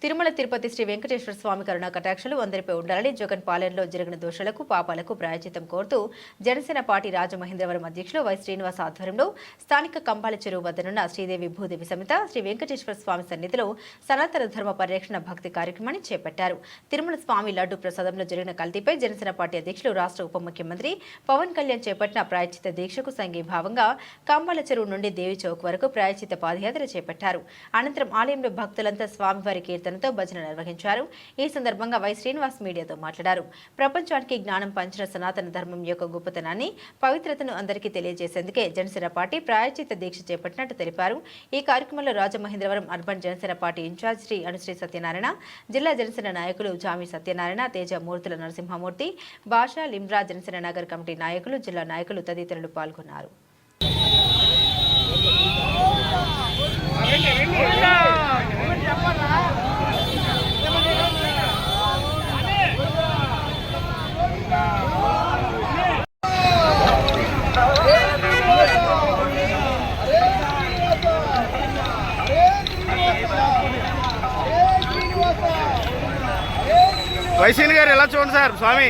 తిరుమల తిరుపతి శ్రీ వెంకటేశ్వర స్వామి కరుణా కటాక్షలు అందరిపై ఉండాలని జగన్ పాలనలో జరిగిన దోషాలకు పాపాలకు ప్రాయశ్చిత్తం కోరుతూ జనసేన పార్టీ రాజమహేంద్రవరం అధ్యక్షులు వై శ్రీనివాస్ ఆధ్వర్యంలో స్థానిక కంబాల చెరువు వద్దనున్న శ్రీదేవి భూదేవి సమేత శ్రీ వెంకటేశ్వర స్వామి సన్నిధిలో సనాతన ధర్మ పరిరక్షణ భక్తి కార్యక్రమాన్ని చేపట్టారు. తిరుమల స్వామి లడ్డు ప్రసాదంలో జరిగిన కల్తీపై జనసేన పార్టీ అధ్యక్షులు రాష్ట్ర ఉప ముఖ్యమంత్రి పవన్ కళ్యాణ్ చేపట్టిన ప్రాయశ్చిత్త దీక్షకు సంఘీభావంగా కంబాల చెరువు నుండి దేవి చౌక్ వరకు ప్రాయశ్చిత్త పాదయాత్ర చేపట్టారు. అనంతరం ఆలయంలో భక్తులంతా స్వామివారి కీర్తనతో భజన నిర్వహించారు. ఈ సందర్భంగా వై శ్రీనివాస్ మీడియాతో మాట్లాడారు. ప్రపంచానికి జ్ఞానం పంచిన సనాతన ధర్మం యొక్క గొప్పతనాన్ని పవిత్రతను అందరికీ తెలియజేసేందుకే జనసేన పార్టీ ప్రాయశ్చిత్త దీక్ష చేపట్టినట్టు తెలిపారు. ఈ కార్యక్రమంలో Rajamahendravaram urban Janasena party in charge Sri Anusri Satyanarayana, జిల్లా జనసేన నాయకులు జామి సత్యనారాయణ, తేజ మూర్తుల నరసింహమూర్తి, భాషా లిమ్రా జనసేన నగర్ కమిటీ నాయకులు, జిల్లా నాయకులు తదితరులు పాల్గొన్నారు. వైసీని గారు ఎలా చూడండి సార్ స్వామి.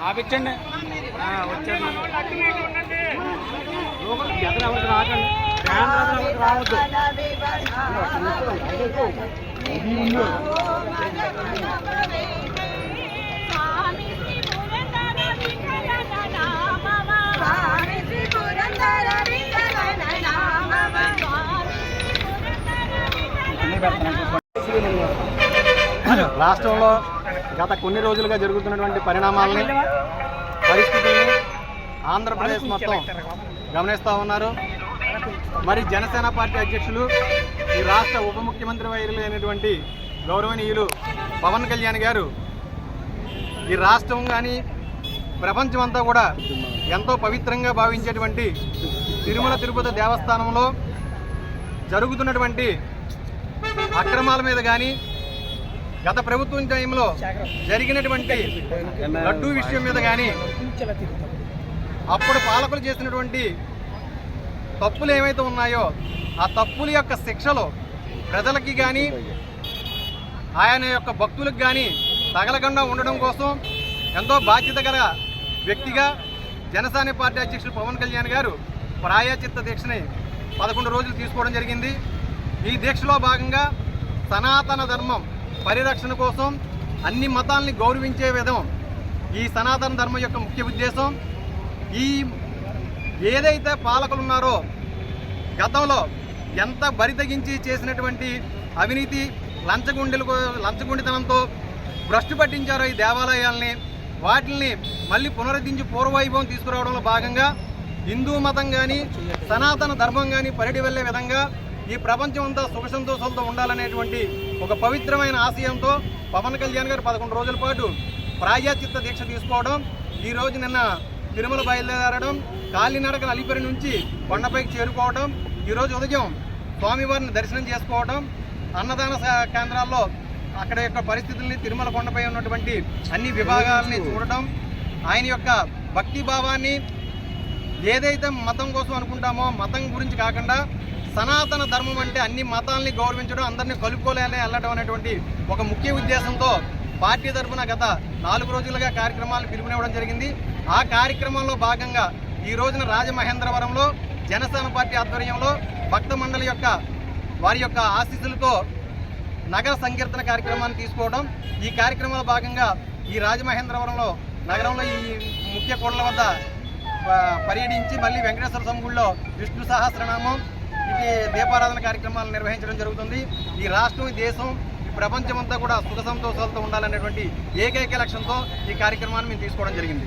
ఆపించండి రావద్దు. రాష్ట్రంలో గత కొన్ని రోజులుగా జరుగుతున్నటువంటి పరిస్థితుల్ని ఆంధ్రప్రదేశ్ మొత్తం గమనిస్తూ ఉన్నారు. మరి జనసేన పార్టీ అధ్యక్షులు, ఈ రాష్ట్ర ఉప ముఖ్యమంత్రి అయినటువంటి గౌరవనీయులు పవన్ కళ్యాణ్ గారు ఈ రాష్ట్రం కానీ ప్రపంచం అంతా కూడా ఎంతో పవిత్రంగా భావించేటువంటి తిరుమల తిరుపతి దేవస్థానంలో జరుగుతున్నటువంటి అక్రమాల మీద కానీ, గత ప్రభుత్వం టైంలో జరిగినటువంటి లడ్డూ విషయం మీద కానీ, అప్పుడు పాలకులు చేసినటువంటి తప్పులు ఏవైతే ఉన్నాయో ఆ తప్పుల యొక్క శిక్షలు ప్రజలకి కానీ ఆయన యొక్క భక్తులకు కానీ తగలకుండా ఉండడం కోసం ఎంతో బాధ్యత గల వ్యక్తిగా జనసేన పార్టీ అధ్యక్షుడు పవన్ కళ్యాణ్ గారు ప్రాయశ్చిత్త దీక్షని 11 రోజులు తీసుకోవడం జరిగింది. ఈ దీక్షలో భాగంగా సనాతన ధర్మం పరిరక్షణ కోసం అన్ని మతాల్ని గౌరవించే విధం ఈ సనాతన ధర్మం యొక్క ముఖ్య ఉద్దేశం. ఈ ఏదైతే పాలకులు ఉన్నారో గతంలో ఎంత బరితెగించి చేసినటువంటి అవినీతి లంచగొండితనంతో భ్రష్టు పట్టించారో ఈ దేవాలయాల్ని, వాటిని మళ్ళీ పునరుద్ధరించి పూర్వవైభవం తీసుకురావడంలో భాగంగా హిందూ మతం కానీ సనాతన ధర్మం కానీ పరిడి వెళ్లే విధంగా ఈ ప్రపంచం అంతా సుఖ సంతోషాలతో ఉండాలనేటువంటి ఒక పవిత్రమైన ఆశయంతో పవన్ కళ్యాణ్ గారు 11 రోజుల పాటు ప్రాయశ్చిత్త దీక్ష తీసుకోవడం, ఈరోజు నిన్న తిరుమల బయలుదేరడం, కాలినడకన అలిపిరి నుంచి కొండపైకి చేరుకోవడం, ఈరోజు ఉదయం స్వామివారిని దర్శనం చేసుకోవడం, అన్నదాన కేంద్రాల్లో అక్కడ యొక్క పరిస్థితుల్ని, తిరుమల కొండపై ఉన్నటువంటి అన్ని విభాగాలని చూడటం, ఆయన యొక్క భక్తి భావాన్ని ఏదైతే మతం కోసం అనుకుంటామో మతం గురించి కాకుండా సనాతన ధర్మం అంటే అన్ని మతాల్ని గౌరవించడం, అందరినీ కలుపుకోలేని వెళ్ళడం అనేటువంటి ఒక ముఖ్య ఉద్దేశంతో పార్టీ తరఫున గత 4 రోజులుగా కార్యక్రమాలు పిలుపునివ్వడం జరిగింది. ఆ కార్యక్రమంలో భాగంగా ఈ రోజున రాజమహేంద్రవరంలో జనసేన పార్టీ ఆధ్వర్యంలో భక్త మండలి వారి యొక్క ఆశీస్సులతో నగర సంకీర్తన కార్యక్రమాన్ని తీసుకోవడం, ఈ కార్యక్రమంలో భాగంగా ఈ రాజమహేంద్రవరంలో నగరంలో ఈ ముఖ్య కూడల వద్ద పర్యటించి మళ్ళీ వెంకటేశ్వర స్వామి గుడిలో విష్ణు సహస్రనామం ఇది దీపారాధన కార్యక్రమాలు నిర్వహించడం జరుగుతుంది. ఈ రాష్ట్రం, ఈ దేశం, ఈ ప్రపంచమంతా కూడా సుఖ సంతోషాలతో ఉండాలనేటువంటి ఏకైక లక్ష్యంతో ఈ కార్యక్రమాన్ని మేము తీసుకోవడం జరిగింది.